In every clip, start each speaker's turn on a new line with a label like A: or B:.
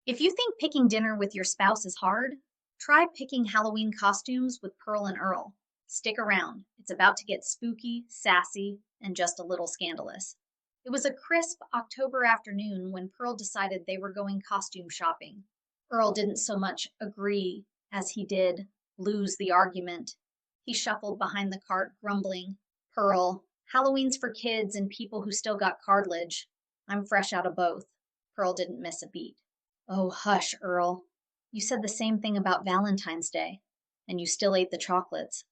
A: If you think picking dinner with your spouse is hard, try picking Halloween costumes with Pearl and Earl. Stick around. It's about to get spooky, sassy, and just a little scandalous. It was a crisp October afternoon when Pearl decided they were going costume shopping. Earl didn't so much agree as he did lose the argument. He shuffled behind the cart, grumbling, Pearl, Halloween's for kids and people who still got cartilage. I'm fresh out of both. Pearl didn't miss a beat. Oh, hush, Earl. You said the same thing about Valentine's Day, and you still ate the chocolates.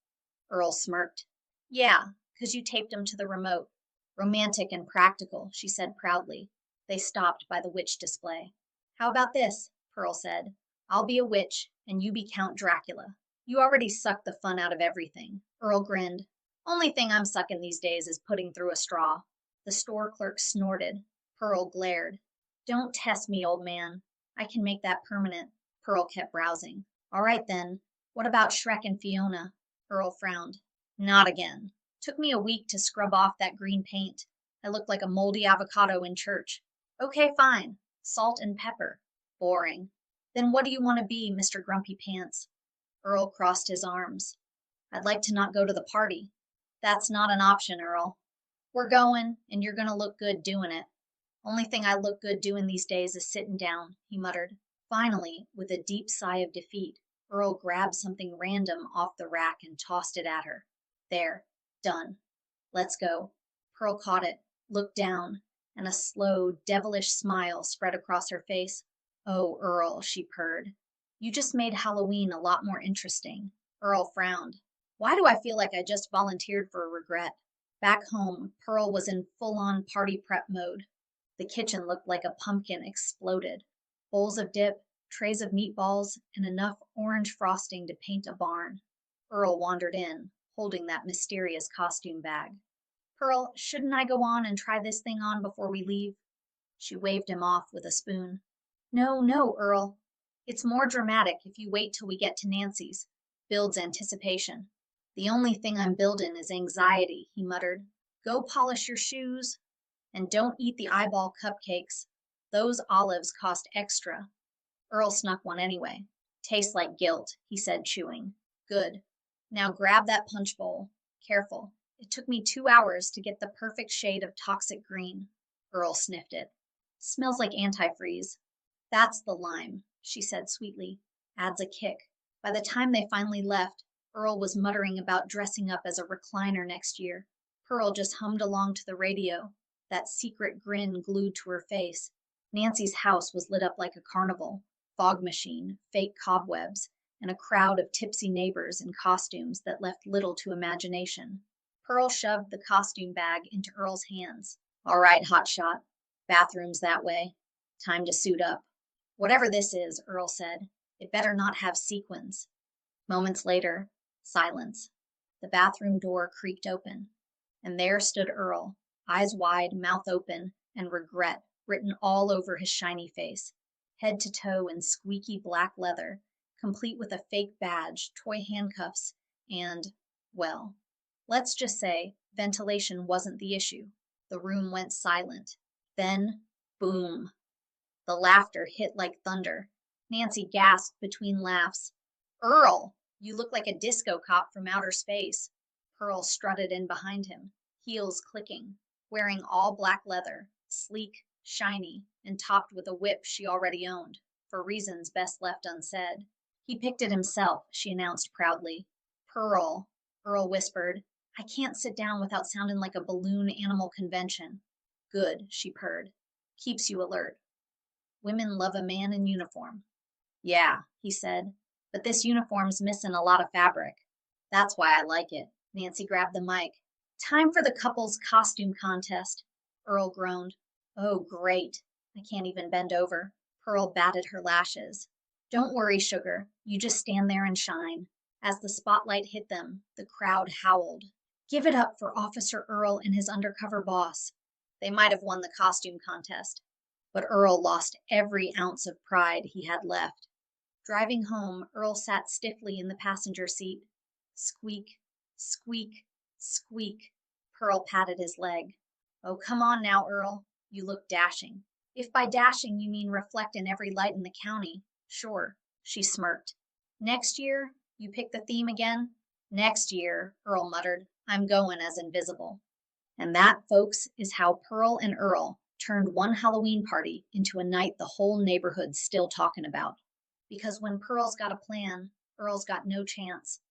A: Earl smirked. Yeah, 'cause you taped 'em to the remote. Romantic and practical, she said proudly. They stopped by the witch display. How about this? Pearl said. I'll be a witch, and you be Count Dracula. You already suck the fun out of everything. Earl grinned. Only thing I'm sucking these days is putting through a straw. The store clerk snorted. Pearl glared. Don't test me, old man. I can make that permanent. Pearl kept browsing. All right then. What about Shrek and Fiona? Earl frowned. Not again. Took me a week to scrub off that green paint. I looked like a moldy avocado in church. Okay, fine. Salt and pepper. Boring. Then what do you want to be, Mr. Grumpy Pants? Earl crossed his arms. I'd like to not go to the party. That's not an option, Earl. We're going, and you're going to look good doing it. Only thing I look good doing these days is sitting down, he muttered. Finally, with a deep sigh of defeat, Earl grabbed something random off the rack and tossed it at her. There, done. Let's go. Pearl caught it, looked down, and a slow, devilish smile spread across her face. Oh, Earl, she purred. You just made Halloween a lot more interesting. Earl frowned. Why do I feel like I just volunteered for a regret? Back home, Pearl was in full-on party prep mode. The kitchen looked like a pumpkin exploded. Bowls of dip, trays of meatballs, and enough orange frosting to paint a barn. Earl wandered in, holding that mysterious costume bag. Pearl, shouldn't I go on and try this thing on before we leave? She waved him off with a spoon. No, no, Earl. It's more dramatic if you wait till we get to Nancy's. Builds anticipation. The only thing I'm building is anxiety, he muttered. Go polish your shoes. And don't eat the eyeball cupcakes. Those olives cost extra. Earl snuck one anyway. Tastes like guilt, he said, chewing. Good. Now grab that punch bowl. Careful. It took me 2 hours to get the perfect shade of toxic green. Earl sniffed it. Smells like antifreeze. That's the lime, she said sweetly. Adds a kick. By the time they finally left, Earl was muttering about dressing up as a recliner next year. Pearl just hummed along to the radio, that secret grin glued to her face. Nancy's house was lit up like a carnival. Fog machine, fake cobwebs, and a crowd of tipsy neighbors in costumes that left little to imagination. Pearl shoved the costume bag into Earl's hands. All right, hotshot. Bathroom's that way. Time to suit up. Whatever this is, Earl said, it better not have sequins. Moments later, silence. The bathroom door creaked open, and there stood Earl, eyes wide, mouth open, and regret written all over his shiny face, head to toe in squeaky black leather, complete with a fake badge, toy handcuffs, and, well, let's just say ventilation wasn't the issue. The room went silent. Then, boom. The laughter hit like thunder. Nancy gasped between laughs. Earl, you look like a disco cop from outer space. Pearl strutted in behind him, heels clicking, wearing all black leather, sleek, shiny, and topped with a whip she already owned, for reasons best left unsaid. He picked it himself, she announced proudly. Pearl, Earl whispered, I can't sit down without sounding like a balloon animal convention. Good, she purred. Keeps you alert. Women love a man in uniform. Yeah, he said, but this uniform's missing a lot of fabric. That's why I like it. Nancy grabbed the mic. Time for the couple's costume contest. Earl groaned. Oh, great. I can't even bend over. Pearl batted her lashes. Don't worry, sugar. You just stand there and shine. As the spotlight hit them, the crowd howled. Give it up for Officer Earl and his undercover boss. They might have won the costume contest, but Earl lost every ounce of pride he had left. Driving home, Earl sat stiffly in the passenger seat. Squeak, squeak, squeak. Pearl patted his leg. Oh, come on now, Earl. You look dashing. If by dashing you mean reflect in every light in the county, sure, she smirked. Next year, you pick the theme again? Next year, Earl muttered, I'm going as invisible. And that, folks, is how Pearl and Earl turned one Halloween party into a night the whole neighborhood's still talking about. Because when Pearl's got a plan, Earl's got no chance.